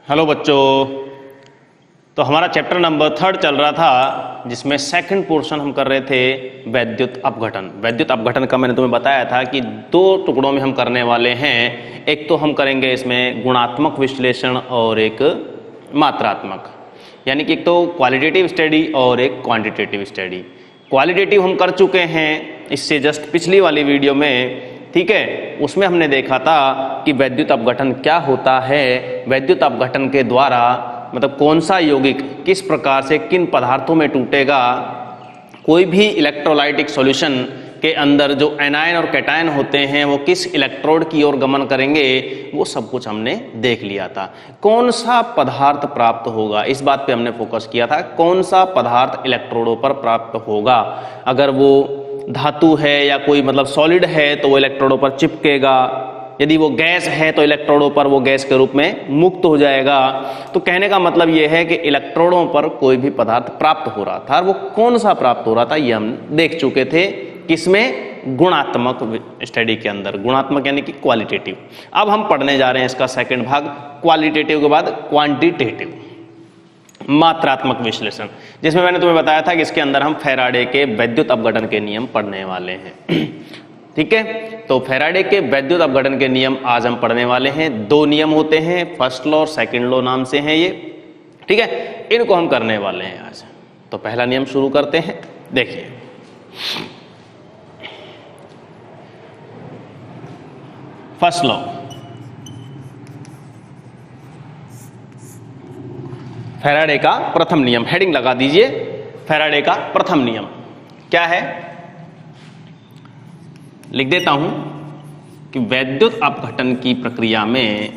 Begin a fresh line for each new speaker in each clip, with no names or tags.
Hello बच्चों। तो हमारा चैप्टर नंबर 3 चल रहा था, जिसमें सेकंड पोर्शन हम कर रहे थे वैद्युत अपघटन। वैद्युत अपघटन का मैंने तुम्हें बताया था कि 2 टुकड़ों में हम करने वाले हैं। एक तो हम करेंगे इसमें गुणात्मक विश्लेषण और एक मात्रात्मक, यानी कि एक तो क्वालिटेटिव स्टडी और एक क्वांटिटेटिव स्टडी। क्वालिटेटिव हम कर चुके हैं इससे जस्ट पिछली वाली वीडियो में, ठीक है। उसमें हमने देखा था कि वैद्युत अपघटन क्या होता है, वैद्युत अपघटन के द्वारा मतलब कौन सा यौगिक किस प्रकार से किन पदार्थों में टूटेगा, कोई भी इलेक्ट्रोलाइटिक सॉल्यूशन के अंदर जो एनायन और कैटायन होते हैं वो किस इलेक्ट्रोड की ओर गमन करेंगे, वो सब कुछ हमने देख लिया था। कौन सा पदार्थ प्राप्त होगा, इस बात पे हमने फोकस किया था। कौन सा पदार्थ इलेक्ट्रोडों पर प्राप्त होगा, अगर वो धातु है या कोई मतलब सॉलिड है तो वो इलेक्ट्रोडों पर चिपकेगा, यदि वो गैस है तो इलेक्ट्रोडों पर वो गैस के रूप में मुक्त हो जाएगा। तो कहने का मतलब ये है कि इलेक्ट्रोडों पर कोई भी पदार्थ प्राप्त हो रहा था, और वो कौन सा प्राप्त हो रहा था ये हम देख चुके थे। किसमें? गुणात्मक स्टडी के अंदर। गुणात्मक यानी कि क्वालिटेटिव। अब हम पढ़ने जा रहे हैं इसका सेकंड भाग, क्वालिटेटिव के बाद क्वांटिटेटिव, मात्रात्मक विश्लेषण, जिसमें मैंने तुम्हें बताया था कि इसके अंदर हम फैराडे के वैद्युत अपघटन के नियम पढ़ने वाले हैं। ठीक है, तो फैराडे के वैद्युत अपघटन के नियम आज हम पढ़ने वाले हैं। 2 नियम होते हैं, फर्स्ट लॉ और सेकंड लॉ नाम से हैं ये, ठीक है। इनको हम करने वाले हैं आज। तो पहला नियम शुरू करते हैं। देखिए, फर्स्ट लॉ, फैराडे का प्रथम नियम। हेडिंग लगा दीजिए, फैराडे का प्रथम नियम क्या है, लिख देता हूं कि वैद्युत अपघटन की प्रक्रिया में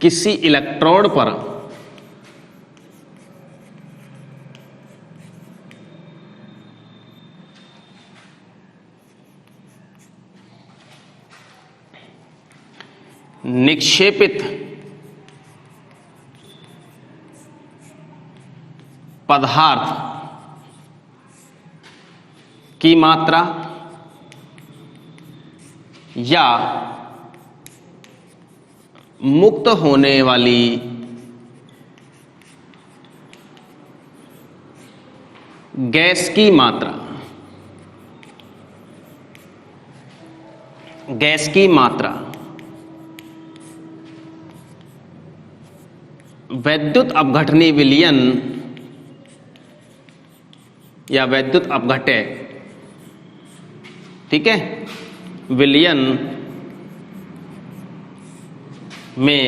किसी इलेक्ट्रोड पर निक्षेपित पदार्थ की मात्रा या मुक्त होने वाली गैस की मात्रा, गैस की मात्रा वैद्युत अपघटनी विलयन या वैद्युत अपघट्य, ठीक है, विलयन में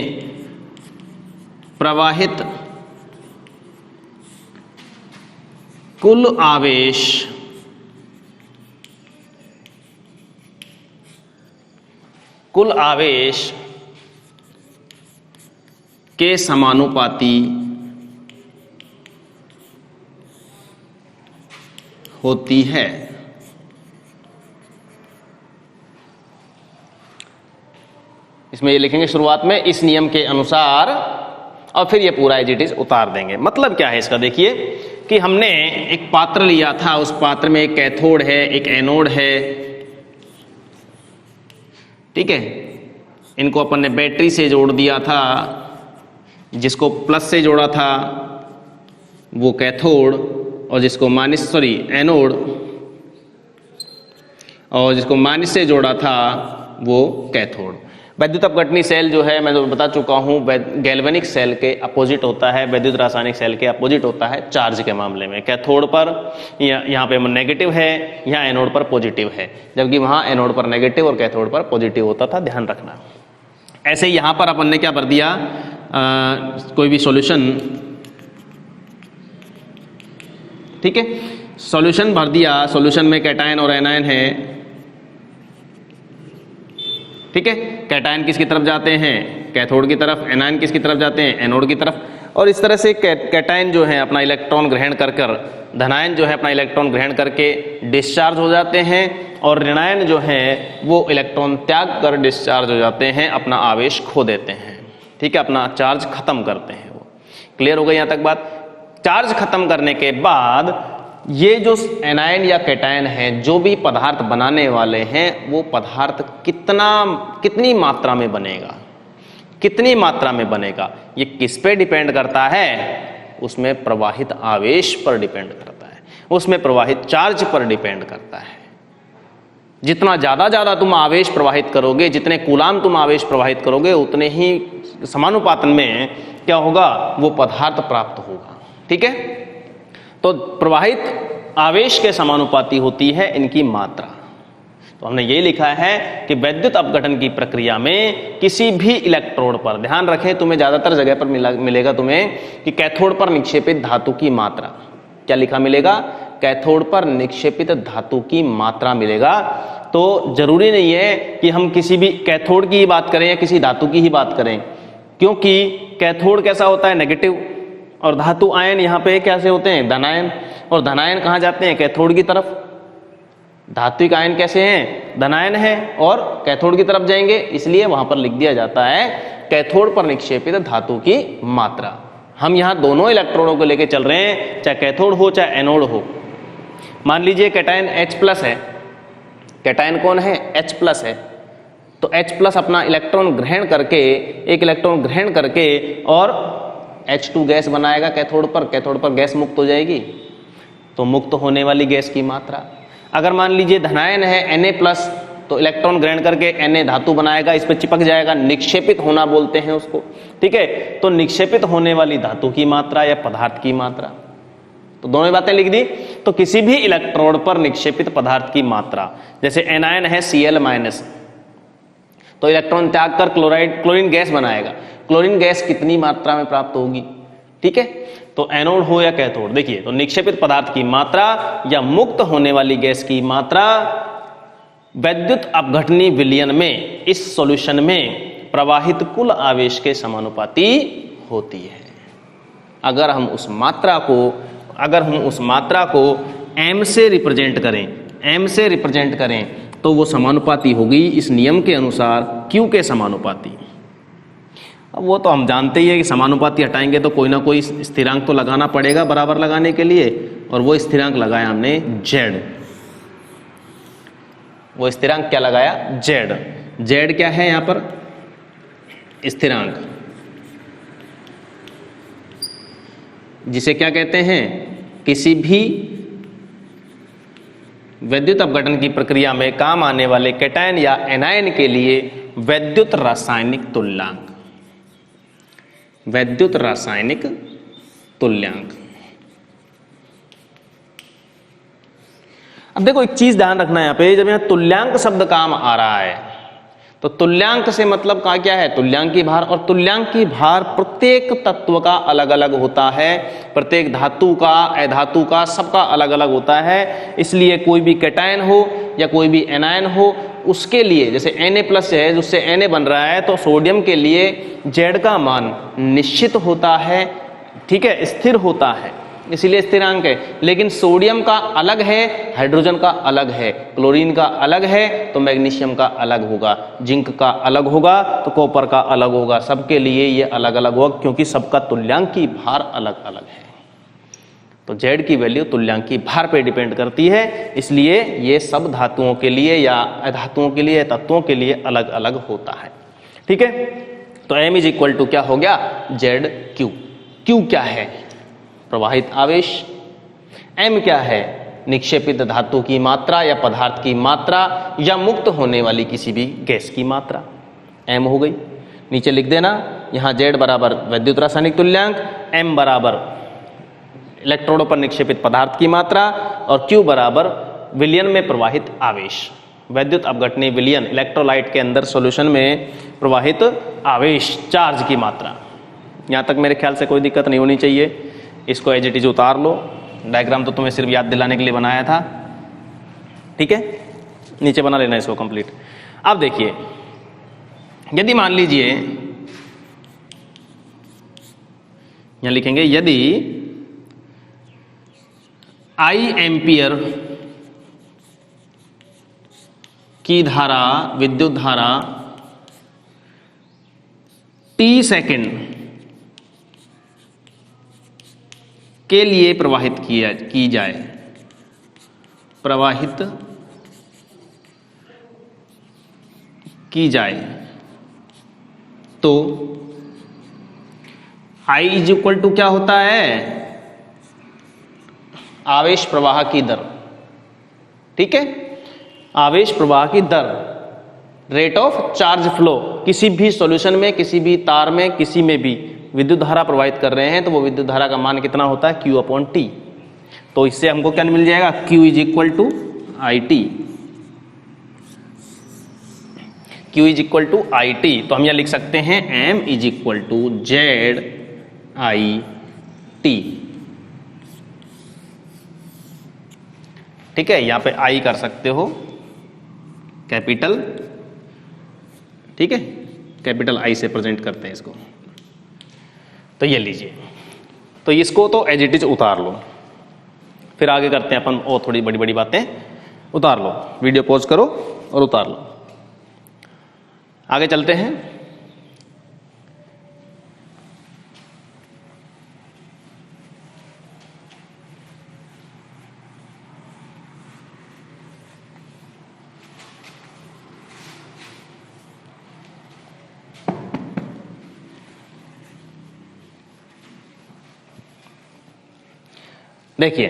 प्रवाहित कुल आवेश के समानुपाती होती है। इसमें ये लिखेंगे शुरुआत में इस नियम के अनुसार, और फिर ये पूरा एज इट इज उतार देंगे। मतलब क्या है इसका, देखिए कि हमने एक पात्र लिया था, उस पात्र में एक कैथोड है, एक एनोड है, ठीक है। इनको अपन ने बैटरी से जोड़ दिया था, जिसको प्लस से जोड़ा था वो कैथोड, और जिसको एनोड, और जिसको माइनस से जोड़ा था वो कैथोड। वैद्युत अपघटनी सेल जो है, मैं तो बता चुका हूं, गैल्वेनिक सेल के अपोजिट होता है, वैद्युत रासायनिक सेल के अपोजिट होता है चार्ज के मामले में। कैथोड पर यहाँ पे नेगेटिव है, यहाँ एनोड पर पॉजिटिव है, जबकि वहां एनोड पर नेगेटिव और कैथोड पर पॉजिटिव होता था, ध्यान रखना। ऐसे ही यहां पर अपन ने क्या भर दिया, कोई भी सॉल्यूशन, ठीक है, सॉल्यूशन भर दिया, सॉल्यूशन में कैटायन और एनायन है, ठीक है। कैटायन किसकी तरफ जाते हैं? कैथोड की तरफ। एनायन किसकी तरफ जाते हैं? एनोड की तरफ। और इस तरह से कैटायन जो है अपना इलेक्ट्रॉन ग्रहण कर धनायन जो है अपना इलेक्ट्रॉन ग्रहण करके डिस्चार्ज हो जाते हैं, और ऋणायन जो है वो इलेक्ट्रॉन त्याग कर डिस्चार्ज हो जाते हैं, अपना आवेश खो देते हैं, ठीक है, अपना चार्ज खत्म करते हैं वो। क्लियर हो गई यहां तक बात? चार्ज खत्म करने के बाद ये जो एनायन या कैटायन है, जो भी पदार्थ बनाने वाले हैं, वो पदार्थ कितनी मात्रा में बनेगा, कितनी मात्रा में बनेगा, ये किस पे डिपेंड करता है? उसमें प्रवाहित आवेश पर डिपेंड करता है, उसमें प्रवाहित चार्ज पर डिपेंड करता है। जितना ज्यादा तुम आवेश प्रवाहित करोगे, जितने कूलाम तुम आवेश प्रवाहित करोगे, उतने ही समानुपातन में क्या होगा, वो पदार्थ प्राप्त होगा। ठीक है, तो प्रवाहित आवेश के समानुपाती होती है इनकी मात्रा। तो हमने ये लिखा है कि वैद्युत अपघटन की प्रक्रिया में किसी भी इलेक्ट्रोड पर, ध्यान रखें तुम्हें ज्यादातर जगह पर मिलेगा तुम्हें कि कैथोड पर निक्षेपित धातु की मात्रा, क्या लिखा मिलेगा? कैथोड पर निक्षेपित धातु की मात्रा मिलेगा। तो जरूरी नहीं है कि हम किसी भी कैथोड की ही बात करें या किसी धातु की ही बात करें, क्योंकि कैथोड कैसा होता है? नेगेटिव, और धातु आयन यहाँ पे कैसे होते हैं? धनायन, और धनायन कहाँ जाते हैं? कैथोड की तरफ। धात्विक आयन कैसे हैं? धनायन है और कैथोड की तरफ जाएंगे, इसलिए वहां पर लिख दिया जाता है कैथोड पर निक्षेपित धातु की मात्रा। हम यहाँ दोनों इलेक्ट्रोडों को लेके चल रहे हैं, चाहे कैथोड हो चाहे एनोड हो। मान लीजिए कैटायन H+ है, कैटायन कौन है? H+ है, तो H+ अपना इलेक्ट्रॉन ग्रहण करके, एक इलेक्ट्रॉन ग्रहण करके और H2 गैस बनाएगा कैथोड पर गैस मुक्त हो जाएगी। तो मुक्त होने वाली गैस की मात्रा, अगर मान लीजिए धनायन है Na+, तो इलेक्ट्रॉन ग्रहण करके Na धातु बनाएगा, इस पर चिपक जाएगा, निक्षेपित होना बोलते हैं उसको। ठीक है, तो निक्षेपित होने वाली धातु की मात्रा या पदार्थ की मात्रा, तो दोनों बातें लिख दी। तो किसी भी इलेक्ट्रोड पर निक्षेपित पदार्थ की मात्रा, जैसे एनायन है Cl-, तो इलेक्ट्रॉन त्याग कर क्लोरीन गैस बनाएगा, क्लोरीन गैस कितनी मात्रा में प्राप्त होगी? ठीक है, तो एनोड हो या कैथोड, देखिए तो निक्षेपित पदार्थ की मात्रा या मुक्त होने वाली गैस की मात्रा वैद्युत अपघटनी विलयन में, इस सॉल्यूशन में प्रवाहित कुल आवेश के समानुपाती होती है। अगर हम उस मात्रा को m से रिप्रेजेंट करें तो वो समानुपाती होगी इस नियम के अनुसार Q के समानुपाती। अब वो तो हम जानते ही है कि समानुपाती हटाएंगे तो कोई ना कोई स्थिरांक तो लगाना पड़ेगा बराबर लगाने के लिए, और वो स्थिरांक लगाया हमने Z। वो स्थिरांक क्या लगाया? Z क्या है यहाँ पर? स्थिरांक, जिसे क्या कहते हैं? किसी भी वैद्युत अपघटन की प्रक्रिया में काम आने वाले कैटायन या एनायन के लिए वैद्युत रासायनिक तुल्यांक। वैद्युत रासायनिक तुल्यांक। अब देखो एक चीज ध्यान रखना यहां पे, जब यहां तुल्यांक शब्द काम आ रहा है तो तुल्यांक से मतलब का क्या है? तुल्यांकी भार, और तुल्यांकी भार प्रत्येक तत्व का अलग अलग होता है, प्रत्येक धातु का, अधातु का, सबका अलग अलग होता है। इसलिए कोई भी कैटायन हो या कोई भी एनायन हो, उसके लिए जैसे Na+ है, जिससे Na बन रहा है, तो सोडियम के लिए Z का मान निश्चित होता है, ठीक है, स्थिर होता है, इसीलिए स्थिरांक है। लेकिन सोडियम का अलग है, हाइड्रोजन का अलग है, क्लोरीन का अलग है तो मैग्नीशियम का अलग होगा, जिंक का अलग होगा तो कॉपर का अलग होगा, सबके लिए ये अलग अलग होगा, क्योंकि सबका तुल्यांकी भार अलग अलग है। तो Z की वैल्यू तुल्यांकी भार पे डिपेंड करती है, इसलिए ये सब धातुओं के लिए या अधातुओं के लिए, तत्वों के लिए अलग अलग होता है। ठीक है, तो M = क्या हो गया? ZQ। Q क्या है? प्रवाहित आवेश। M क्या है? निक्षेपित धातु की मात्रा या पदार्थ की मात्रा या मुक्त होने वाली किसी भी गैस की मात्रा। M हो गई, नीचे लिख देना, यहां Z बराबर वैद्युत रासायनिक तुल्यांक, M बराबर इलेक्ट्रोडों पर निक्षेपित पदार्थ की मात्रा, और Q बराबर विलयन में प्रवाहित आवेश। वैद्युत अपघटनी विलयन, इलेक्ट्रोलाइट के अंदर सॉल्यूशन में प्रवाहित आवेश, चार्ज की मात्रा। यहां तक मेरे ख्याल से कोई दिक्कत नहीं होनी चाहिए। इसको एज इट इज उतार लो, डायग्राम तो तुम्हें सिर्फ याद दिलाने के लिए बनाया था। ठीक है, नीचे बना लेना इसको कंप्लीट। अब देखिए, यदि मान लीजिए यहां लिखेंगे, यदि I एम्पियर की धारा, विद्युत धारा T सेकंड के लिए प्रवाहित की जाए, प्रवाहित की जाए तो I इज इक्वल टू क्या होता है, आवेश प्रवाह की दर। ठीक है, आवेश प्रवाह की दर, रेट ऑफ चार्ज फ्लो। किसी भी सॉल्यूशन में, किसी भी तार में, किसी में भी विद्युत धारा प्रवाहित कर रहे हैं तो वो विद्युत धारा का मान कितना होता है, Q अपॉन T। तो इससे हमको क्या मिल जाएगा, Q is equal to IT। Q is equal to IT। तो हम यह लिख सकते हैं M is equal to ZIT। ठीक है, यहां पे I कर सकते हो कैपिटल। ठीक है, कैपिटल I से प्रेजेंट करते हैं इसको। तो ये लीजिए, तो इसको तो एज इट इज उतार लो, फिर आगे करते हैं अपन और थोड़ी बड़ी बड़ी बातें। उतार लो, वीडियो पॉज करो और उतार लो, आगे चलते हैं। देखिए,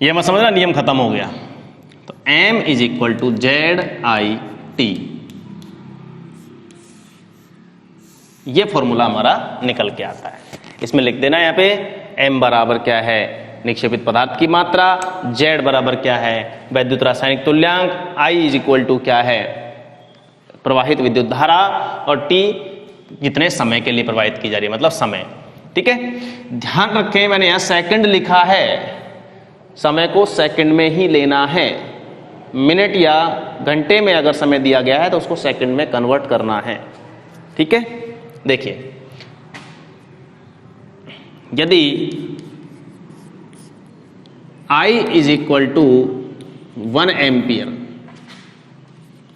ये मत समझना नियम खत्म हो गया। तो M is equal to ZIT, ये फॉर्मूला हमारा निकल के आता है। इसमें लिख देना यहाँ पे M बराबर क्या है, निक्षेपित पदार्थ की मात्रा, Z बराबर क्या है, वैद्युत रासायनिक तुल्यांक, I इज इक्वल टू क्या है, प्रवाहित विद्युत धारा, और T कितने समय के लिए प्रवाहित की जा रही है, मतलब समय। ठीक है, ध्यान रखें मैंने यहां सेकंड लिखा है, समय को सेकंड में ही लेना है। मिनट या घंटे में अगर समय दिया गया है तो उसको सेकंड में कन्वर्ट करना है। ठीक है, देखिए, यदि I is equal to 1 ampere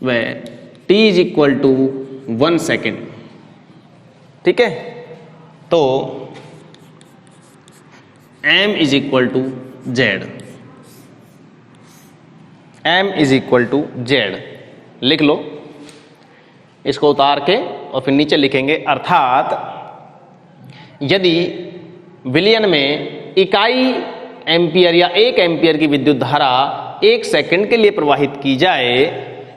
व T is equal to 1 second, ठीक है, तो M is equal to Z, M is equal to Z लिख लो। इसको उतार के और फिर नीचे लिखेंगे, अर्थात यदि विलयन में इकाई एम्पियर या 1 एम्पियर की विद्युत धारा 1 सेकंड के लिए प्रवाहित की जाए,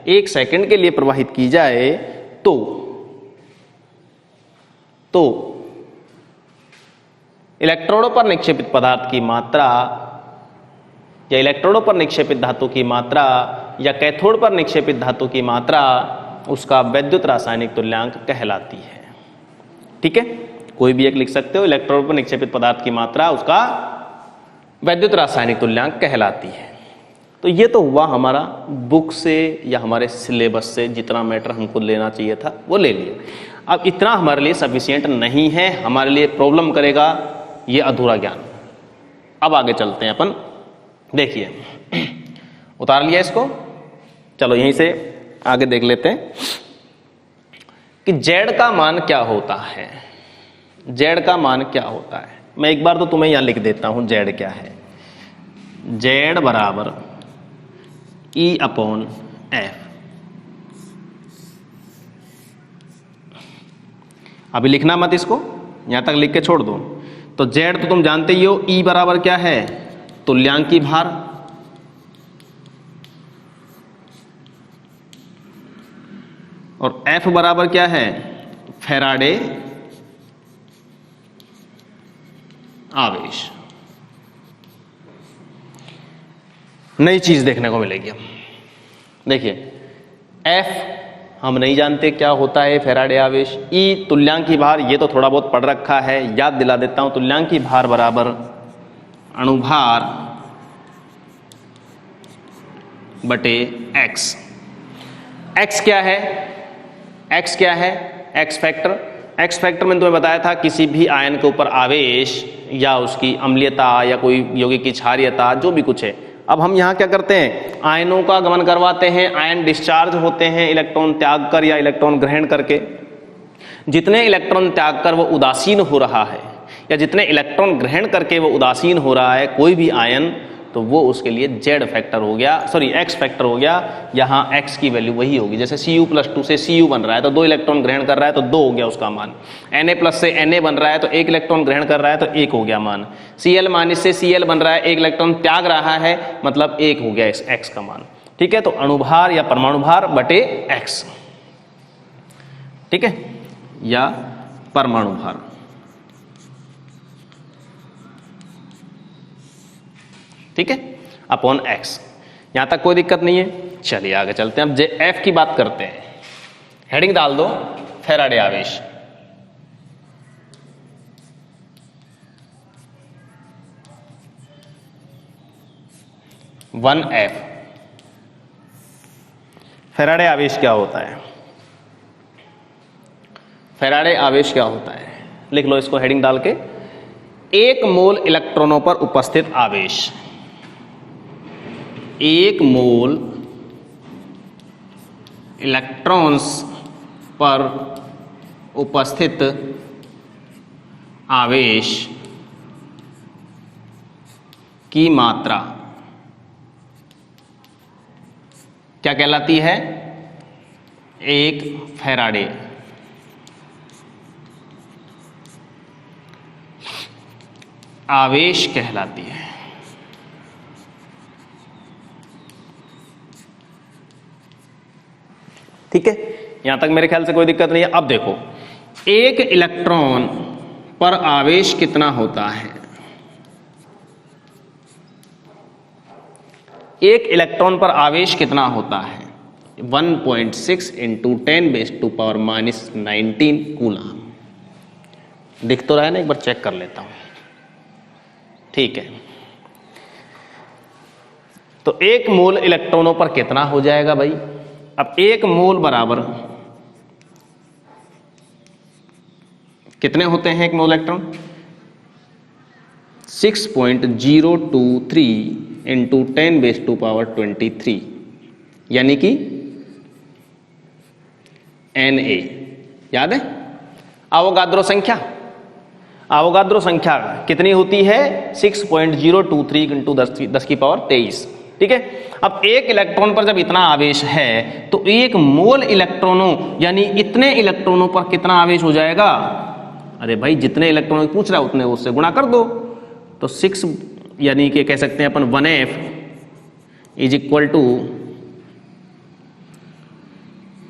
1 सेकंड के लिए प्रवाहित की जाए तो इलेक्ट्रोडों पर निक्षेपित पदार्थ की मात्रा या इलेक्ट्रोडों पर निक्षेपित धातु की मात्रा या कैथोड पर निक्षेपित धातु की मात्रा उसका वैद्युत रासायनिक तुल्यांक कहलाती है। ठीक है, कोई भी एक लिख सकते हो, इलेक्ट्रोड पर निक्षेपित पदार्थ की मात्रा उसका वैद्युत रासायनिक तुल्यांक कहलाती है। तो ये तो हुआ हमारा बुक से या हमारे सिलेबस से जितना मैटर हमको लेना चाहिए था वो ले लिए। अब इतना हमारे लिए सफिशिएंट नहीं है, हमारे लिए प्रॉब्लम करेगा ये अधूरा ज्ञान। अब आगे चलते हैं अपन। देखिए, उतार लिया इसको, चलो यहीं से आगे देख लेते हैं कि Z का मान क्या होता है। Z का मान क्या होता है, मैं एक बार तो तुम्हें यहां लिख देता हूं Z क्या है। Z बराबर E अपॉन F। अभी लिखना मत इसको, यहां तक लिख के छोड़ दो। तो Z तो तुम जानते ही हो, E बराबर क्या है, तुल्यांकी भार, और F बराबर क्या है, फैराडे आवेश। नई चीज देखने को मिलेगी। देखिए, F हम नहीं जानते क्या होता है, फैराडे आवेश। E तुल्यांकी भार, ये तो थोड़ा बहुत पढ़ रखा है, याद दिला देता हूं। तुल्यांकी भार बराबर अणुभार बटे X। X क्या है, X क्या है, X फैक्टर। X फैक्टर मैंने तुम्हें बताया था, किसी भी आयन के ऊपर आवेश या उसकी अम्लीयता या कोई यौगिक की क्षारीयता, जो भी कुछ है। अब हम यहाँ क्या करते हैं, आयनों का गमन करवाते हैं, आयन डिस्चार्ज होते हैं इलेक्ट्रॉन त्याग कर या इलेक्ट्रॉन ग्रहण करके। जितने इलेक्ट्रॉन त्याग कर वो उदासीन हो रहा है या जितने इलेक्ट्रॉन ग्रहण करके वो उदासीन हो रहा है कोई भी आयन, तो वो उसके लिए z फैक्टर हो गया, सॉरी x फैक्टर हो गया। यहाँ x की वैल्यू वही होगी, जैसे Cu+2 से Cu बन रहा है तो 2 इलेक्ट्रॉन ग्रहण कर रहा है तो 2 हो गया उसका मान। Na+ से Na बन रहा है तो 1 इलेक्ट्रॉन ग्रहण कर रहा है तो 1 हो गया मान। Cl- से Cl बन रहा है, 1 इलेक्ट्रॉन त्याग रहा है, मतलब 1 हो गया इस x का मान। ठीक है, तो अणुभार या परमाणु भार बटे x, ठीक है, या परमाणु भार। ठीक है, अपॉन x। यहां तक कोई दिक्कत नहीं है। चलिए आगे चलते हैं, अब F की बात करते हैं। हेडिंग डाल दो फैराडे आवेश। One F। फैराडे आवेश क्या होता है? फैराडे आवेश क्या होता है, लिख लो इसको हेडिंग डाल के। 1 मोल इलेक्ट्रॉनों पर उपस्थित आवेश। 1 मोल इलेक्ट्रॉन्स पर उपस्थित आवेश की मात्रा क्या कहलाती है? 1 फैराडे। आवेश कहलाती है। ठीक है, यहां तक मेरे ख्याल से कोई दिक्कत नहीं है। अब देखो, 1 इलेक्ट्रॉन पर आवेश कितना होता है? 1 इलेक्ट्रॉन पर आवेश कितना होता है? 1.6 × 10⁻⁻19 कूलम। दिख तो रहा है ना, एक बार चेक कर लेता हूं। ठीक है, तो 1 मोल इलेक्ट्रॉनों पर कितना हो जाएगा भाई? अब 1 मोल बराबर कितने होते हैं 1 मोल इलेक्ट्रॉन? 6.023 × 10⁻23, यानी कि Na। याद है अवोगाद्रो संख्या? अवोगाद्रो संख्या कितनी होती है? 6.023 × 10⁻23। ठीक है, अब 1 इलेक्ट्रॉन पर जब इतना आवेश है तो 1 मोल इलेक्ट्रॉनों यानी इतने इलेक्ट्रॉनों पर कितना आवेश हो जाएगा? अरे भाई, जितने इलेक्ट्रॉनों पूछ रहा है उतने उससे गुणा कर दो। तो 6 यानी कि कह सकते हैं अपन 1F =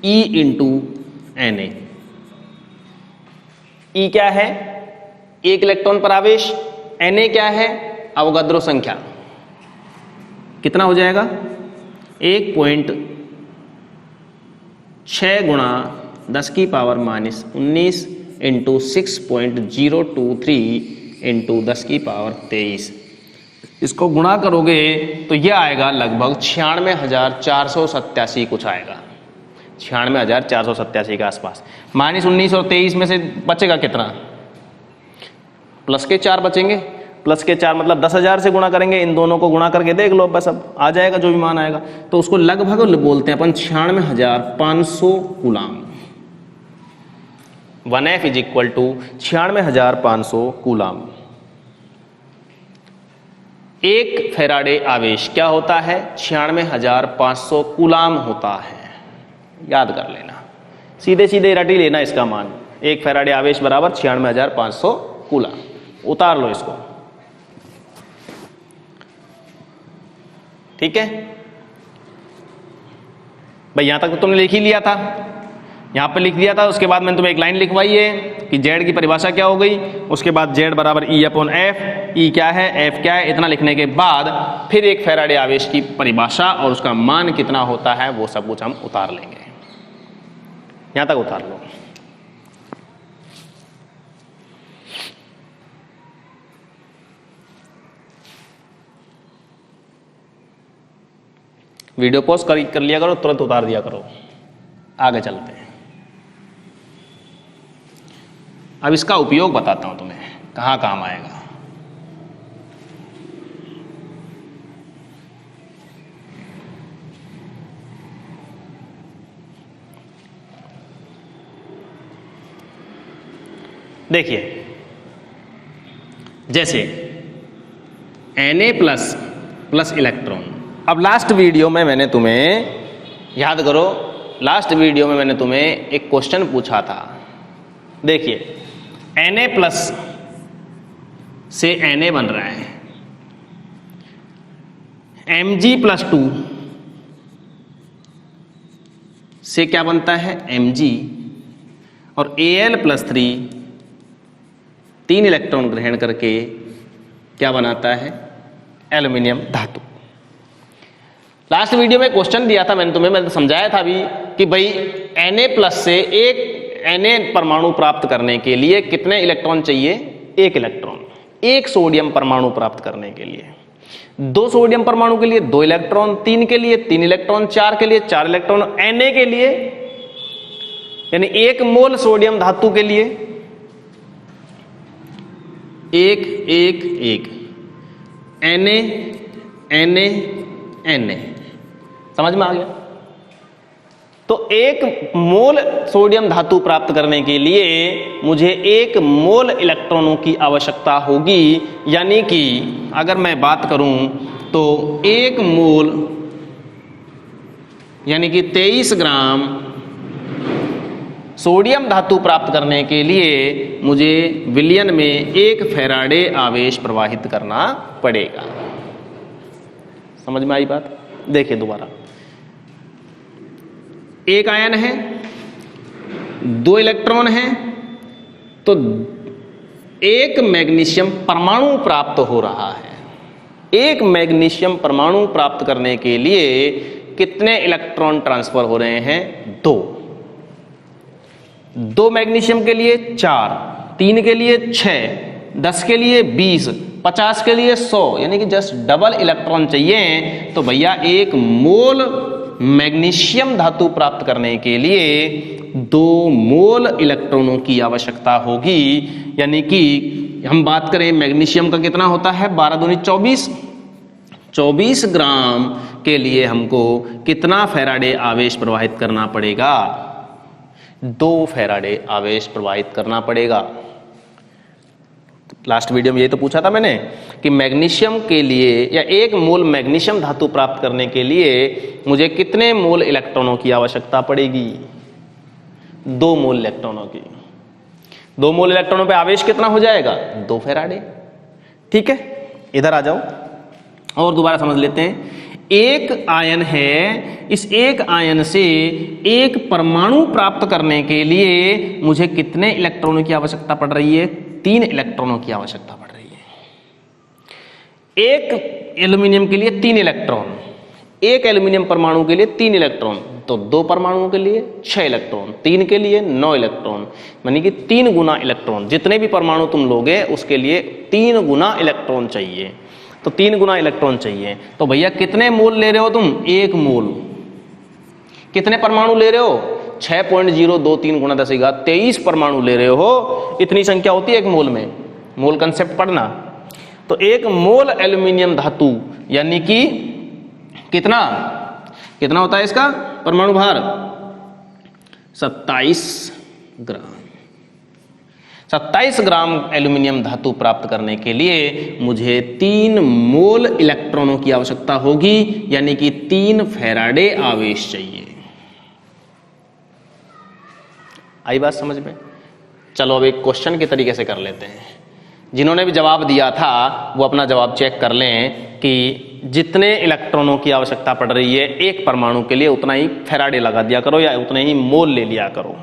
E × Na। E क्या है? 1 इलेक्ट्रॉन पर आवेश। Na क्या है? अवोगाद्रो संख्या। कितना हो जाएगा? 1.6 × 10⁻⁻19 × 6.023 × 10⁻23। इसको गुणा करोगे तो यह आएगा लगभग 96,487 कुछ आएगा, 96,487 के आसपास। -19 और 23 में से बचेगा कितना? प्लस के 4 बचेंगे। प्लस के 4 मतलब 10,000 से गुणा करेंगे, इन दोनों को गुणा करके देख लो, बस अब आ जाएगा जो भी मान आएगा। तो उसको लगभग बोलते हैं अपन 96,500 कूलम। 1F = 96,500 coulomb. 1 फैराडे आवेश क्या होता है? 96,500 कूलम होता है। याद कर लेना, सीधे सीधे रट ही लेना इसका मान। 1 फैराडे आवेश बराबर 96,500 कूलम। उतार लो इसको। ठीक है भाई, यहां तक तो तुमने लिख ही लिया था, यहां पे लिख दिया था। उसके बाद मैंने तुम्हें एक लाइन लिखवाई है कि Z की परिभाषा क्या हो गई। उसके बाद Z = E/F। E क्या है, F क्या है, इतना लिखने के बाद फिर 1 फैराडे आवेश की परिभाषा और उसका मान कितना होता है वो सब कुछ हम उतार लेंगे। यहां तक उतार लो। वीडियो पॉज कर लिया करो, तुरंत उतार दिया करो। आगे चलते हैं। अब इसका उपयोग बताता हूं तुम्हें, कहां काम आएगा। देखिए, जैसे Na+ प्लस इलेक्ट्रॉन। अब लास्ट वीडियो में मैंने तुम्हें, याद करो, लास्ट वीडियो में मैंने तुम्हें एक क्वेश्चन पूछा था। देखिए Na प्लस से Na बन रहा है, Mg+2 से क्या बनता है Mg, और Al+3 3 इलेक्ट्रॉन ग्रहण करके क्या बनाता है एल्यूमिनियम धातु। लास्ट वीडियो में क्वेश्चन दिया था मैंने तुम्हें, मैंने समझाया था अभी कि भाई Na+ से एक Na परमाणु प्राप्त करने के लिए कितने इलेक्ट्रॉन चाहिए, 1 इलेक्ट्रॉन। एक सोडियम परमाणु प्राप्त करने के लिए 2 सोडियम परमाणु के लिए 2 इलेक्ट्रॉन, 3 के लिए 3 इलेक्ट्रॉन, 4 के लिए 4 इलेक्ट्रॉन, Na के लिए यानी 1 मोल सोडियम धातु के लिए 1 1 1 Na समझ में आ गया। तो 1 मोल सोडियम धातु प्राप्त करने के लिए मुझे 1 मोल इलेक्ट्रॉनों की आवश्यकता होगी, यानी कि अगर मैं बात करूं तो 1 मोल यानी कि 23 ग्राम सोडियम धातु प्राप्त करने के लिए मुझे विलयन में 1 फैराडे आवेश प्रवाहित करना पड़ेगा। समझ में आई बात? देखिए दोबारा, 1 आयन है, 2 इलेक्ट्रॉन है, तो 1 मैग्नीशियम परमाणु प्राप्त हो रहा है। 1 मैग्नीशियम परमाणु प्राप्त करने के लिए कितने इलेक्ट्रॉन ट्रांसफर हो रहे हैं? 2 मैग्नीशियम के लिए 4, 3 के लिए 6, 10 के लिए 20, 50 के लिए 100, यानी कि जस्ट डबल इलेक्ट्रॉन चाहिए। तो भैया 1 मोल मैग्नीशियम धातु प्राप्त करने के लिए 2 मोल इलेक्ट्रॉनों की आवश्यकता होगी, यानी कि हम बात करें मैग्नीशियम का कितना होता है, 12 दूनी 24, 24 ग्राम के लिए हमको कितना फैराडे आवेश प्रवाहित करना पड़ेगा? 2 फैराडे आवेश प्रवाहित करना पड़ेगा। लास्ट वीडियो में ये तो पूछा था मैंने कि मैग्नीशियम के लिए या 1 मोल मैग्नीशियम धातु प्राप्त करने के लिए मुझे कितने मोल इलेक्ट्रॉनों की आवश्यकता पड़ेगी? 2 मोल इलेक्ट्रॉनों की। 2 मोल इलेक्ट्रॉनों पे आवेश कितना हो जाएगा? 2 फैराडे। ठीक है, इधर आ जाओ और दोबारा समझ लेते हैं। 1 आयन है, इस 1 आयन से 1 परमाणु प्राप्त करने के लिए मुझे कितने इलेक्ट्रॉनों की आवश्यकता पड़ रही है? 3 इलेक्ट्रॉनों की आवश्यकता पड़ रही है। 1 एल्यूमिनियम के लिए 3 इलेक्ट्रॉन, 1 एल्यूमिनियम परमाणु के लिए 3 इलेक्ट्रॉन, तो 2 परमाणुओं के लिए 6 इलेक्ट्रॉन, 3 के लिए 9 इलेक्ट्रॉन, यानी कि 3 गुना इलेक्ट्रॉन। जितने भी परमाणु तुम लोगे उसके लिए 3 गुना इलेक्ट्रॉन चाहिए, तो 3 गुना इलेक्ट्रॉन चाहिए। तो भैया कितने मोल ले रहे हो तुम? 1 मोल। कितने परमाणु ले रहे हो? 6.023 गुणा 10⁻23 परमाणु ले रहे हो। इतनी संख्या होती है 1 मोल में। मोल कंसेप्ट पढ़ना। तो 1 मोल एल्यूमिनियम धातु यानी कि कितना कितना होता है इसका परमाणु भार? 27 ग्राम। 27 ग्राम एल्यूमिनियम धातु प्राप्त करने के लिए मुझे 3 मोल इलेक्ट्रॉनों की आवश्यकता होगी, यानी कि 3 फैराडे आवेश चाहिए। आई बात समझ में? चलो अब एक क्वेश्चन के तरीके से कर लेते हैं। जिन्होंने भी जवाब दिया था वो अपना जवाब चेक कर लें कि जितने इलेक्ट्रॉनों की आवश्यकता पड़ रही है 1 परमाणु के लिए उतना ही फैराडे लगा दिया करो या उतने ही मोल ले लिया करो।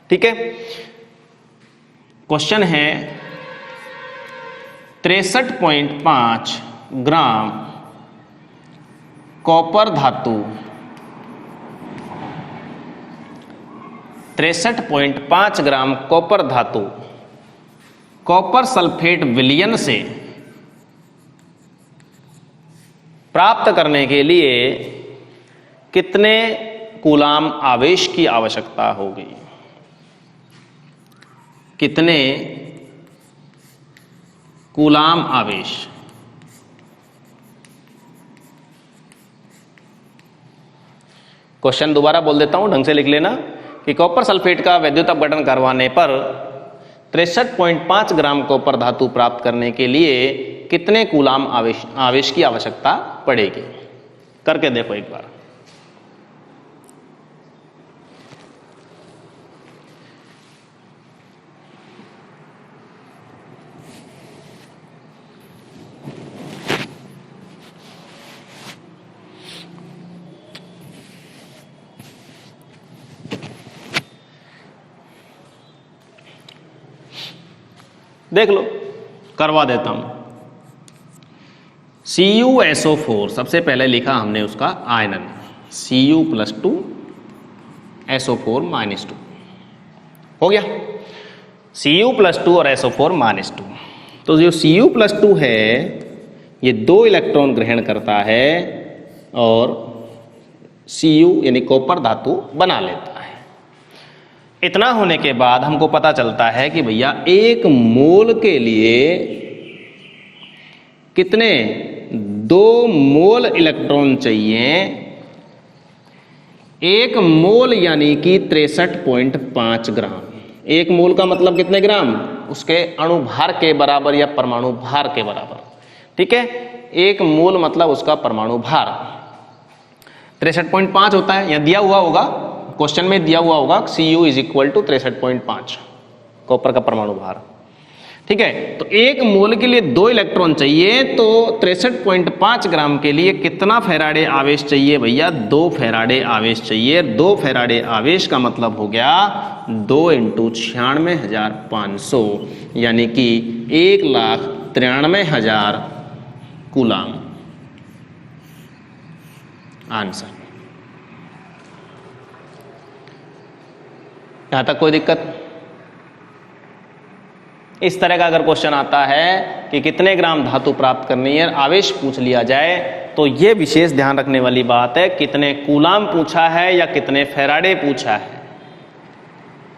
ठीक है, क्वेश्चन है 63.5 ग्राम कॉपर धातु 63.5 ग्राम कॉपर धातु कॉपर सल्फेट विलयन से प्राप्त करने के लिए कितने कूलाम आवेश की आवश्यकता होगी? कितने कूलाम आवेश? क्वेश्चन दोबारा बोल देता हूं, ढंग से लिख लेना कि कॉपर सल्फेट का वैद्युत अपघटन करवाने पर 63.5 ग्राम कॉपर धातु प्राप्त करने के लिए कितने कूलाम आवेश की आवश्यकता पड़ेगी। करके देखो एक बार। देख लो, करवा देता हूं। CuSO4 सबसे पहले लिखा हमने उसका आयनन, Cu+2 SO4 -2 हो गया। Cu+2 और SO4 -2। तो जो Cu+2 है ये 2 इलेक्ट्रॉन ग्रहण करता है और Cu यानी कॉपर धातु बना लेता है। इतना होने के बाद हमको पता चलता है कि भैया 1 मोल के लिए कितने 2 मोल इलेक्ट्रॉन चाहिए। 1 मोल यानी कि 63.5 ग्राम। 1 मोल का मतलब कितने ग्राम? उसके अणु भार के बराबर या परमाणु भार के बराबर। ठीक है, 1 मोल मतलब उसका परमाणु भार 63.5 होता है। यहां दिया हुआ होगा, क्वेश्चन में दिया हुआ होगा Cu = 63.5 कॉपर का परमाणु भार। ठीक है, तो 1 मोल के लिए 2 इलेक्ट्रॉन चाहिए, तो 63.5 ग्राम के लिए कितना फेराडे आवेश चाहिए भैया? 2 फेराडे आवेश चाहिए। 2 फेराडे आवेश का मतलब हो गया 2 × 96,500 यानी कि 1,93,000 कूलाम आंसर। यहां तक कोई दिक्कत? इस तरह का अगर क्वेश्चन आता है कि कितने ग्राम धातु प्राप्त करनी है, आवेश पूछ लिया जाए, तो यह विशेष ध्यान रखने वाली बात है कितने कूलाम पूछा है या कितने फेराडे पूछा है,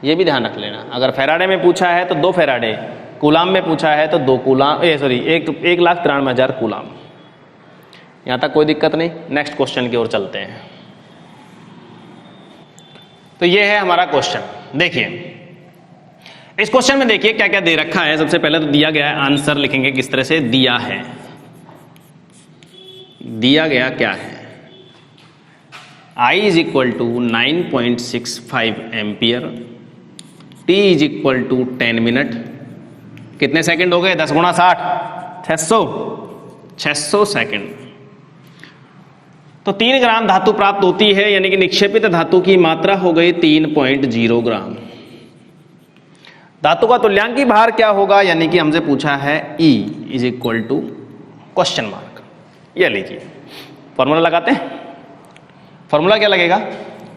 यह भी ध्यान रख लेना। अगर फेराडे में पूछा है तो 2 फेराडे, कूलाम में पूछा है तो 2 कूलाम, 1,93,000 कूलाम। यहां तक कोई दिक्कत नहीं। नेक्स्ट क्वेश्चन की ओर चलते हैं। तो यह है हमारा क्वेश्चन। देखिए इस क्वेश्चन में देखिए क्या क्या दे रखा है। सबसे पहले तो दिया गया है, आंसर लिखेंगे किस तरह से दिया है। दिया गया क्या है? I = 9.65 ampere, T = 10 minute. कितने सेकंड हो गए? 10 × 60 600 सेकंड। तो 3 ग्राम धातु प्राप्त होती है, यानी कि निक्षेपित धातु की मात्रा हो गई 3.0 ग्राम। धातु का तुल्यांकी भार क्या होगा? यानी कि हमसे पूछा है E = क्वेश्चन मार्क। यह लीजिए फॉर्मूला लगाते हैं। फॉर्मूला क्या लगेगा?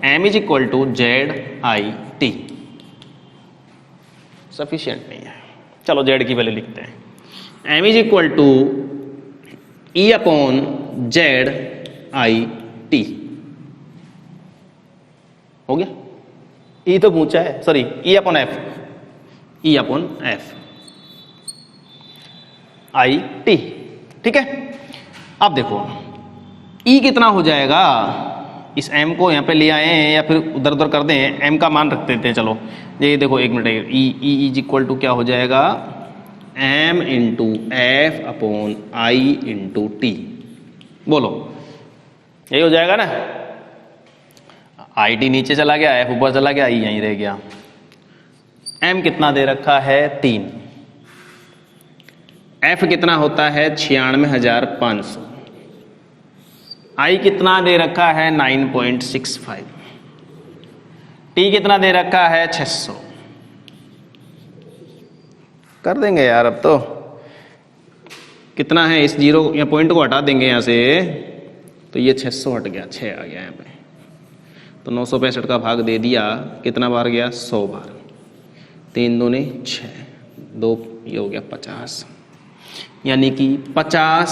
M = ZIT। सफिशिएंट नहीं है, चलो Z की वैल्यू लिखते हैं। M = E/ZIT। हो गया? E तो पूछा है, सॉरी E/F, E/F IT। ठीक है, अब देखो E कितना हो जाएगा? इस M को यहां पे ले आए हैं या फिर उधर उधर कर दें, M का मान रख देते हैं। चलो ये देखो, एक मिनट, E = क्या हो जाएगा? M × F/I × T। बोलो, यही हो जाएगा ना? IT नीचे चला गया, F ऊपर चला गया, E यहीं रह गया। M कितना दे रखा है? 3। F कितना होता है? 96,500। I कितना दे रखा है? 9.65। T कितना दे रखा है? 600। कर देंगे यार, अब तो कितना है? इस जीरो या पॉइंट को हटा देंगे यहां से, तो ये 600 हट गया, 6 आ गया यहाँ पे। तो 965 का भाग दे दिया, कितना बार गया? 100 बार। 3 दूनी 6, 2 ये हो गया 50, यानी कि 50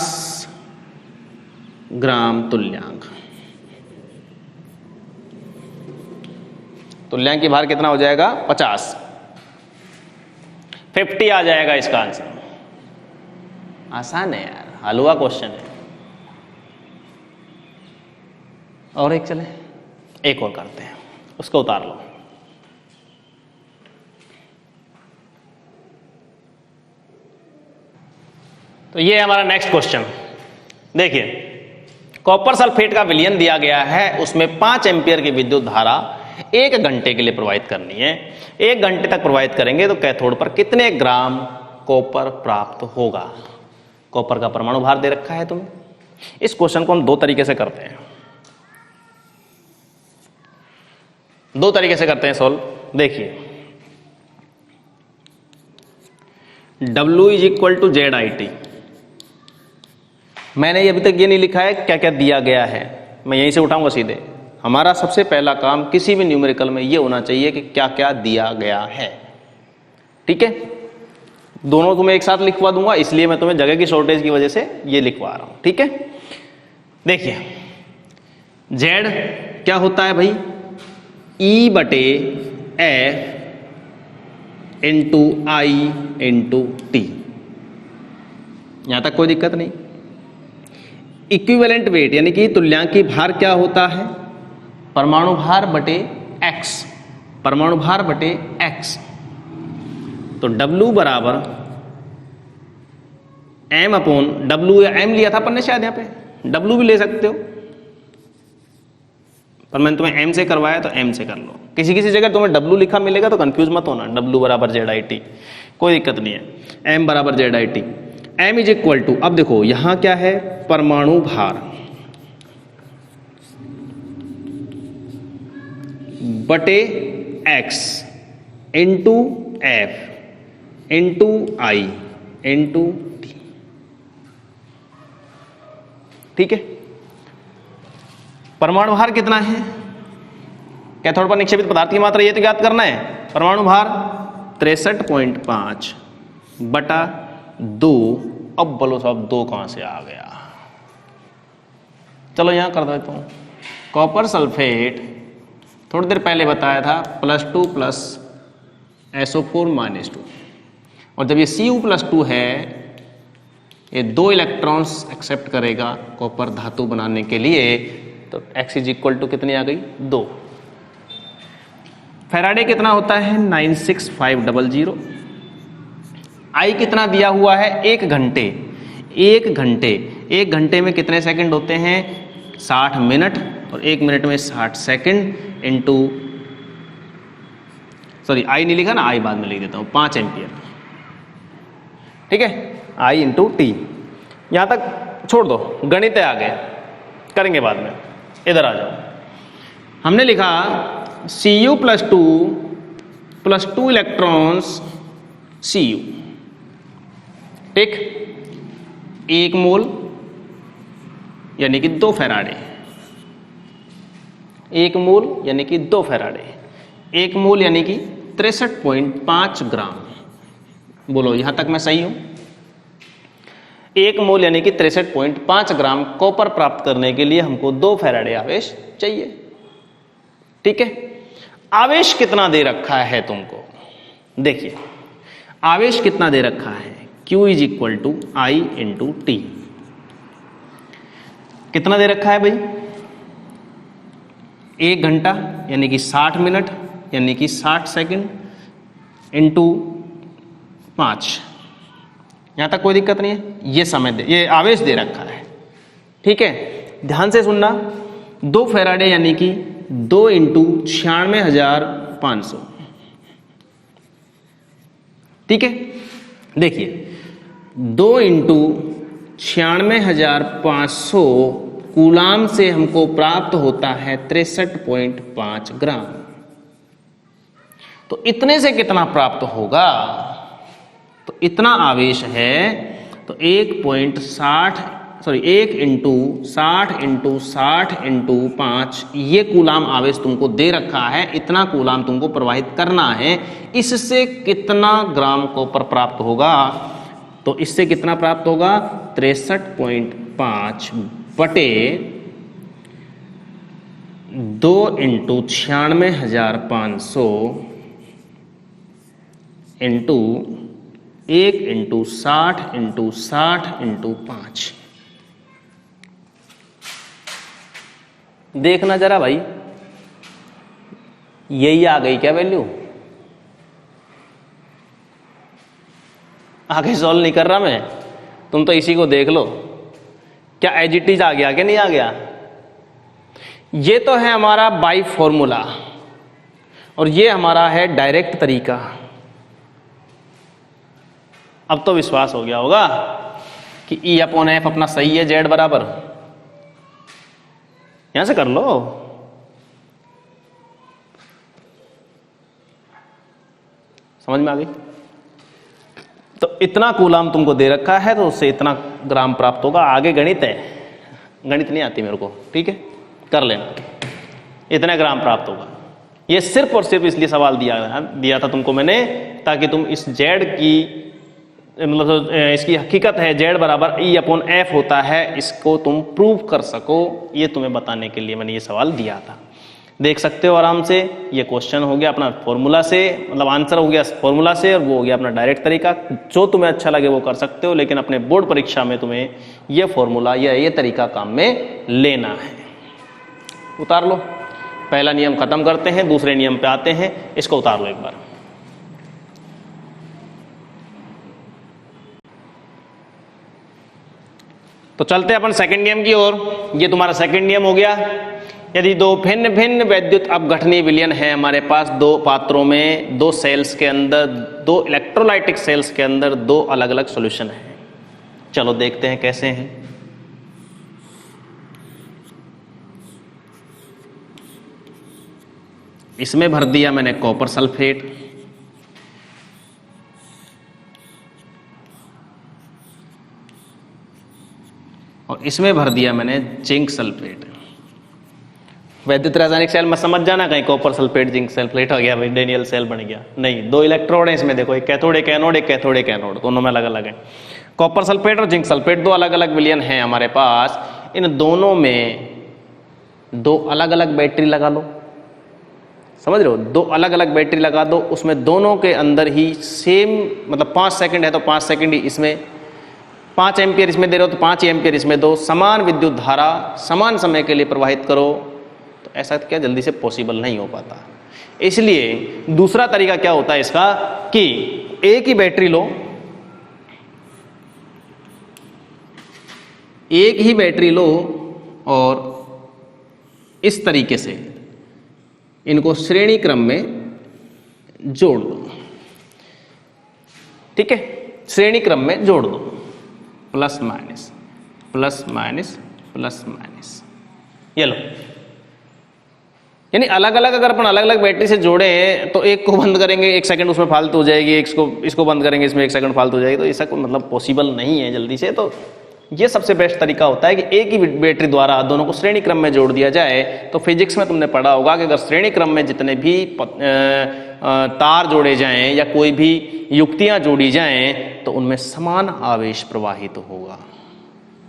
ग्राम तुल्यांक। तुल्यांक की भार कितना हो जाएगा? 50 आ जाएगा इसका आंसर। आसान है यार, हलवा क्वेश्चन है। और एक चले, एक और करते हैं, उसको उतार लो। तो ये है हमारा नेक्स्ट क्वेश्चन। देखिए कॉपर सल्फेट का विलयन दिया गया है, उसमें 5 एम्पियर की विद्युत धारा 1 घंटे के लिए प्रवाहित करनी है। 1 घंटे तक प्रवाहित करेंगे तो कैथोड पर कितने ग्राम कॉपर प्राप्त होगा। कॉपर का परमाणु भार दे रखा है तुम्हें। इस क्वेश्चन को हम 2 तरीके से करते हैं, 2 तरीके से करते हैं सॉल्व। देखिए, W is equal to ZIT। मैंने अभी तक ये नहीं लिखा है क्या क्या दिया गया है, मैं यहीं से उठाऊंगा सीधे। हमारा सबसे पहला काम किसी भी न्यूमेरिकल में ये होना चाहिए कि क्या क्या दिया गया है। ठीक है, दोनों तुम्हें एक साथ लिखवा दूंगा, इसलिए मैं तुम्हें जगह की शॉर्टेज की वजह से ये लिखवा रहा हूं। ठीक है, देखिए Z क्या होता है भाई, E/F into I into T। यहां तक कोई दिक्कत नहीं। इक्विवेलेंट वेट यानी कि तुल्यांकी भार क्या होता है, परमाणु भार बटे x, परमाणु भार बटे x। तो W बराबर m अपॉन W, या m लिया था अपन ने शायद, यहां पे W भी ले सकते हो, पर मैंने तुम्हें m से करवाया तो m से कर लो। किसी किसी जगह तुम्हें W लिखा मिलेगा तो कंफ्यूज मत होना, W बराबर ZIT, कोई दिक्कत नहीं है। m बराबर ZIT, m is equal to, अब देखो यहां क्या है, परमाणु भार बटे x into F into I into T। ठीक है, परमाणु भार कितना है, कैथोड पर निक्षेपित पदार्थ की मात्रा ये तो ज्ञात करना है। परमाणु भार 63.5 बटा 2। अब बोलो साहब 2 कहां से आ गया, चलो यहां कर देता हूं। कॉपर सल्फेट थोड़ी देर पहले बताया था +2 प्लस SO4 -2, और जब ये Cu+2 है, ये 2 इलेक्ट्रॉन्स एक्सेप्ट करेगा कॉपर धातु बनाने के लिए, तो x इज इक्वल टू कितनी आ गई, 2। फैराडे कितना होता है, 96500। I कितना दिया हुआ है, 1 घंटे। 1 घंटे में कितने सेकंड होते हैं, 60 मिनट, और 1 मिनट में 60 सेकंड इंटू, सॉरी I नहीं लिखा ना, I बाद में लिख देता हूं, 5 एम्पियर। ठीक है, I इंटू T। यहां तक छोड़ दो, गणित है आगे करेंगे बाद में, इधर आ जाओ। हमने लिखा Cu+2 इलेक्ट्रॉन्स Cu। ठीक, 1 मोल यानी कि 2 फैराडे, 1 मोल यानी कि 2 फैराडे, 1 मोल यानी कि 63.5 ग्राम। बोलो यहां तक मैं सही हूं, 1 मोल यानी कि 63.5 ग्राम कॉपर प्राप्त करने के लिए हमको 2 फैराडे आवेश चाहिए। ठीक है, आवेश कितना दे रखा है तुमको, देखिए आवेश कितना दे रखा है, Q is equal to I into T। कितना दे रखा है भाई, 1 घंटा यानी कि 60 मिनट यानी कि 60 सेकंड इंटू 5। यहां तक कोई दिक्कत नहीं है, ये समय दे, ये आवेश दे रखा है। ठीक है, ध्यान से सुनना, 2 फैराडे यानी कि 2 इंटू 96,500। ठीक है, देखिए 2 इंटू 96,500 कूलाम से हमको प्राप्त होता है 63.5 ग्राम। तो इतने से कितना प्राप्त होगा, तो इतना आवेश है, तो 1 इंटू 60 इंटू 5, ये कूलाम आवेश तुमको दे रखा है, इतना कूलाम तुमको प्रवाहित करना है। इससे कितना ग्राम कॉपर प्राप्त होगा, तो इससे कितना प्राप्त होगा, 63.5 बटे 2 into 96,500 into 1 into 60 into 60 into 5। देखना जरा भाई, यही आ गई क्या वैल्यू, आगे सॉल्व नहीं कर रहा मैं, तुम तो इसी को देख लो। क्या एज इट इज आ गया कि नहीं आ गया? ये तो है हमारा बाई फॉर्मूला और ये हमारा है डायरेक्ट तरीका। अब तो विश्वास हो गया होगा कि E अपॉन एफ अपना सही है, जेड बराबर, यहां से कर लो। समझ में आ गई? तो इतना कूलाम तुमको दे रखा है तो उससे इतना ग्राम प्राप्त होगा। आगे गणित है, गणित नहीं आती मेरे को, ठीक है, कर लेना, इतने ग्राम प्राप्त होगा। ये सिर्फ और सिर्फ इसलिए सवाल दिया था तुमको मैंने, ताकि तुम इस जेड की मतलब इसकी हकीकत है जेड बराबर E अपॉन एफ होता है, इसको तुम प्रूव कर सको। ये तुम्हें बताने के लिए मैंने ये सवाल दिया था। देख सकते हो आराम से, ये क्वेश्चन हो गया अपना फॉर्मूला से, मतलब आंसर हो गया फॉर्मूला से, और वो हो गया अपना डायरेक्ट तरीका। जो तुम्हें अच्छा लगे वो कर सकते हो, लेकिन अपने बोर्ड परीक्षा में तुम्हें ये फॉर्मूला या ये तरीका काम में लेना है। उतार लो, पहला नियम खत्म करते हैं, दूसरे नियम पे आते हैं। इसको उतार लो एक बार। तो चलते हैं अपन सेकंड नियम की ओर। ये तुम्हारा सेकंड नियम हो गया। यदि दो भिन्न भिन्न वैद्युत अपघटनीय विलयन है हमारे पास, दो पात्रों में, दो सेल्स के अंदर, दो इलेक्ट्रोलाइटिक सेल्स के अंदर दो अलग अलग सॉल्यूशन है। चलो देखते हैं कैसे हैं। इसमें भर दिया मैंने कॉपर सल्फेट, और इसमें भर दिया मैंने जिंक सल्फेट। वैद्युत रासायनिक सेल में समझ जाना कहीं कॉपर सल्फेट जिंक सल्फेट हो गया भाई डेनियल सेल बन गया, नहीं। दो इलेक्ट्रोड है इसमें, देखो, एक कैथोड एक एनोड, एक कैथोड एक एनोड, दोनों में अलग अलग है। कॉपर सल्फेट और जिंक सल्फेट दो अलग अलग विलयन है हमारे पास। इन दोनों में दो अलग अलग बैटरी लगा लो, समझ रहे हो? दो अलग अलग बैटरी लगा दो, उसमें दोनों के अंदर ही सेम, मतलब 5 सेकंड है तो 5 सेकंड ही इसमें, 5 एम्पियर इसमें दे रहे हो तो 5 एम्पियर इसमें दो, समान विद्युत धारा समान समय के लिए प्रवाहित करो। तो ऐसा क्या जल्दी से पॉसिबल नहीं हो पाता। इसलिए दूसरा तरीका क्या होता है इसका कि एक ही बैटरी लो, एक ही बैटरी लो और इस तरीके से इनको श्रेणी क्रम में जोड़ दो, ठीक है? श्रेणी क्रम में जोड़ दो, plus minus plus minus plus minus, ये लो। यानी अलग अलग अगर अपन अलग अलग बैटरी से जोड़े तो एक को बंद करेंगे 1 सेकंड उसमें फालतू हो जाएगी, इसको बंद करेंगे इसमें 1 सेकंड फालतू हो जाएगी, तो ऐसा मतलब पॉसिबल नहीं है जल्दी से। तो ये सबसे बेस्ट तरीका होता है कि एक ही बैटरी द्वारा दोनों को श्रेणी क्रम में जोड़ दिया जाए। तो फिजिक्स में तुमने पढ़ा होगा कि अगर श्रेणी क्रम में जितने भी तार जोड़े जाएं या कोई भी युक्तियां जोड़ी जाएं तो उनमें समान आवेश प्रवाहित होगा,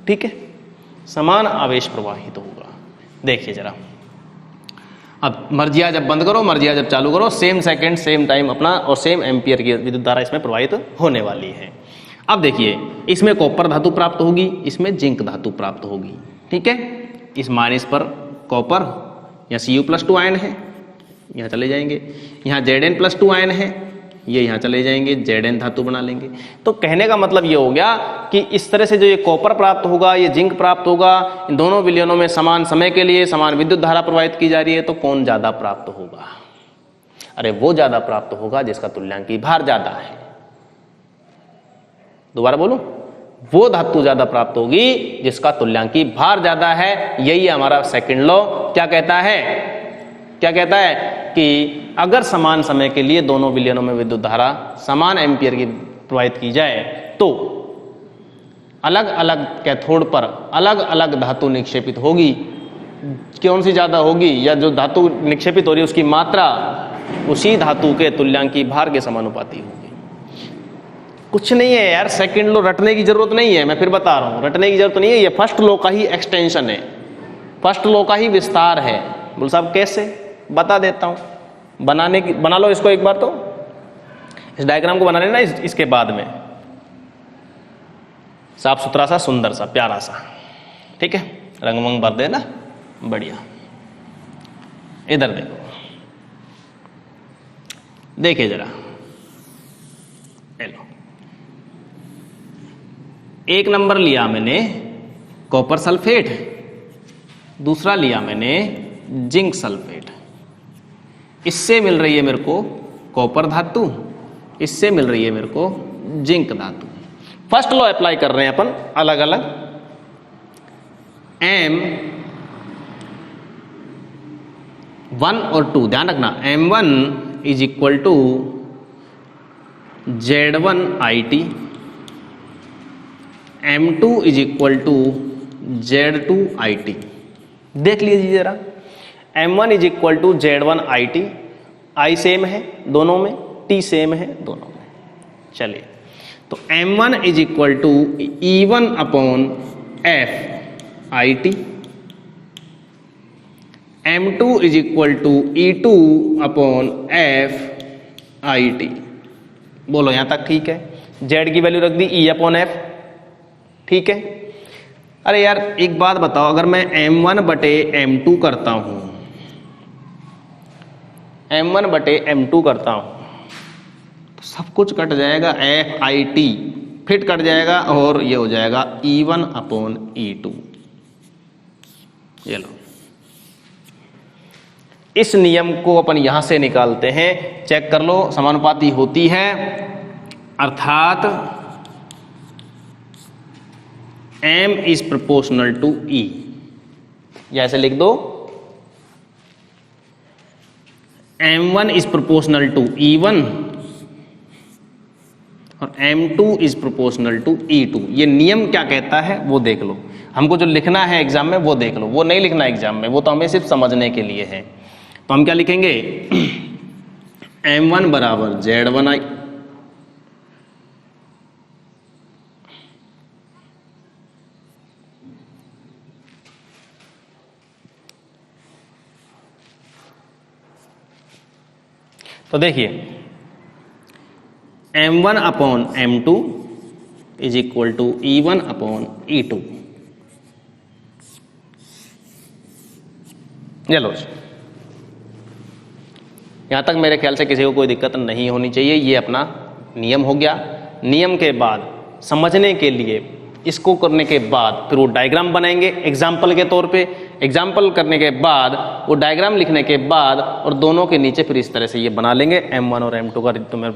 ठीक है? समान आवेश प्रवाहित होगा। देखिए जरा, अब मर्जिया जब बंद करो, मर्जिया जब चालू करो, सेम सेकंड सेम टाइम अपना और सेम एम्पियर की विद्युत धारा इसमें प्रवाहित होने वाली है। अब देखिए, इसमें कॉपर धातु प्राप्त होगी, इसमें जिंक धातु प्राप्त होगी, ठीक है? इस माइनस पर कॉपर, यहाँ Cu+2 आयन है, यहाँ चले जाएंगे। यहाँ Zn+2 आयन है, ये यहाँ चले जाएंगे, Zn धातु बना लेंगे। तो कहने का मतलब ये हो गया कि इस तरह से जो ये कॉपर प्राप्त होगा, ये जिंक प्राप्त होगा, इन दोनों विलयनों में समान समय के लिए समान विद्युत धारा प्रवाहित की जा रही है। तो कौन ज्यादा प्राप्त होगा? अरे वो ज्यादा प्राप्त होगा जिसका तुल्यांकी भार ज्यादा है। दोबारा बोलूं, वो धातु ज्यादा प्राप्त होगी जिसका तुल्यांकी भार ज्यादा है। यही हमारा सेकंड लॉ क्या कहता है? क्या कहता है कि अगर समान समय के लिए दोनों विलयनों में विद्युत धारा समान एम्पियर की प्रवाहित की जाए तो अलग अलग कैथोड पर अलग अलग धातु निक्षेपित होगी। कौन सी ज्यादा होगी? या जो धातु निक्षेपित हो रही है उसकी मात्रा उसी धातु के तुल्यांकी भार के समानुपाती होगी। कुछ नहीं है यार, सेकंड लॉ रटने की जरूरत नहीं है। मैं फिर बता रहा हूं, रटने की जरूरत नहीं है। ये फर्स्ट लॉ का ही एक्सटेंशन है, फर्स्ट लॉ का ही विस्तार है। बोल साहब कैसे? बता देता हूं। बना लो इसको एक बार, तो इस डायग्राम को बना लेना इसके बाद में, साफ सुथरा सा, सुंदर सा, प्यारा सा, ठीक है? रंग वंग भर देना, बढ़िया। इधर देखो, देखिए जरा, ले लो। 1 नंबर लिया मैंने कॉपर सल्फेट, दूसरा लिया मैंने जिंक सल्फेट। इससे मिल रही है मेरे को कॉपर धातु, इससे मिल रही है मेरे को जिंक धातु। फर्स्ट लॉ अप्लाई कर रहे हैं अपन अलग अलग। M1 और 2 ध्यान रखना, M1 is equal to Z1IT, M2 is equal to Z2IT। देख लीजिए जरा, M1 is equal to Z1IT, I same है दोनों में, T सेम है दोनों में। चलिए, तो M1 is equal to E1 upon FIT, M2 is equal to E2 upon FIT। बोलो यहां तक ठीक है? Z की वैल्यू रख दी E अपॉन F, ठीक है। अरे यार एक बात बताओ, अगर मैं M1 बटे M2 करता हूं, M1 बटे M2 करता हूं तो सब कुछ कट जाएगा, FIT फिट कट जाएगा और ये हो जाएगा E1 अपॉन E2। ये लो, इस नियम को अपन यहां से निकालते हैं, चेक कर लो, समानुपाती होती है, अर्थात M is proportional to E। या ऐसे लिख दो, M1 is proportional to E1 और M2 is proportional to E2। ये नियम क्या कहता है वो देख लो, हमको जो लिखना है एग्जाम में वो देख लो, वो नहीं लिखना एग्जाम में, वो तो हमें सिर्फ समझने के लिए है। तो हम क्या लिखेंगे, M1 बराबर Z1I तो देखिए M1 upon M2 is equal to E1 upon E2। चलो यहां तक मेरे ख्याल से किसी को कोई दिक्कत नहीं होनी चाहिए। ये अपना नियम हो गया। नियम के बाद समझने के लिए, इसको करने के बाद फिर वो डायग्राम बनाएंगे एग्जाम्पल के तौर पे। एग्जाम्पल करने के बाद वो डायग्राम लिखने के बाद और दोनों के नीचे फिर इस तरह से ये बना लेंगे। M1 और M2 का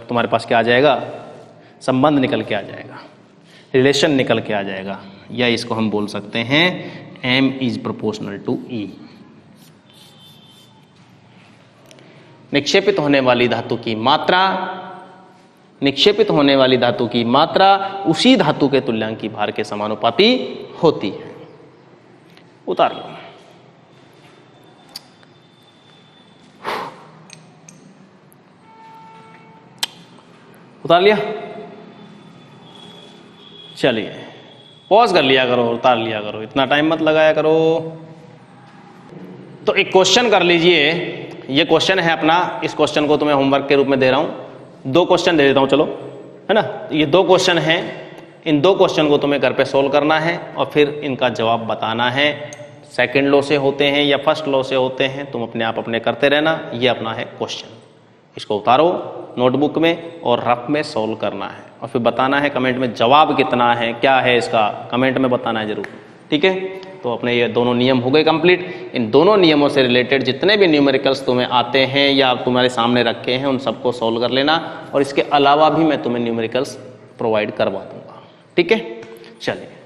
तुम्हारे पास क्या आ जाएगा, संबंध निकल के आ जाएगा, रिलेशन निकल के आ जाएगा। या इसको हम बोल सकते हैं M is proportional to E। निक्षेपित होने वाली धातु की मात्रा, निक्षेपित होने वाली धातु की मात्रा उसी धातु के तुल्यांकी भार के समानुपाती होती है। उतार लो। उतार लिया? चलिए पॉज कर लिया करो, उतार लिया करो, इतना टाइम मत लगाया करो। तो एक क्वेश्चन कर लीजिए, ये क्वेश्चन है अपना, इस क्वेश्चन को तुम्हें होमवर्क के रूप में दे रहा हूं। 2 क्वेश्चन दे देता हूं, चलो, है ना। ये 2 क्वेश्चन हैं, इन 2 क्वेश्चन को तुम्हें घर पे सोल्व करना है और फिर इनका जवाब बताना है। सेकंड लॉ से होते हैं या फर्स्ट लॉ से होते हैं, तुम अपने आप अपने करते रहना। ये अपना है क्वेश्चन, इसको उतारो नोटबुक में और रफ में सोल्व करना है और फिर बताना है कमेंट में जवाब कितना है, क्या है इसका, कमेंट में बताना है जरूर, ठीक है। तो अपने ये दोनों नियम हो गए कंप्लीट। इन दोनों नियमों से रिलेटेड जितने भी न्यूमेरिकल्स तुम्हें आते हैं या तुम्हारे सामने रखे हैं उन सबको सॉल्व कर लेना और इसके अलावा भी मैं तुम्हें न्यूमेरिकल्स प्रोवाइड करवा दूंगा, ठीक है। चलिए।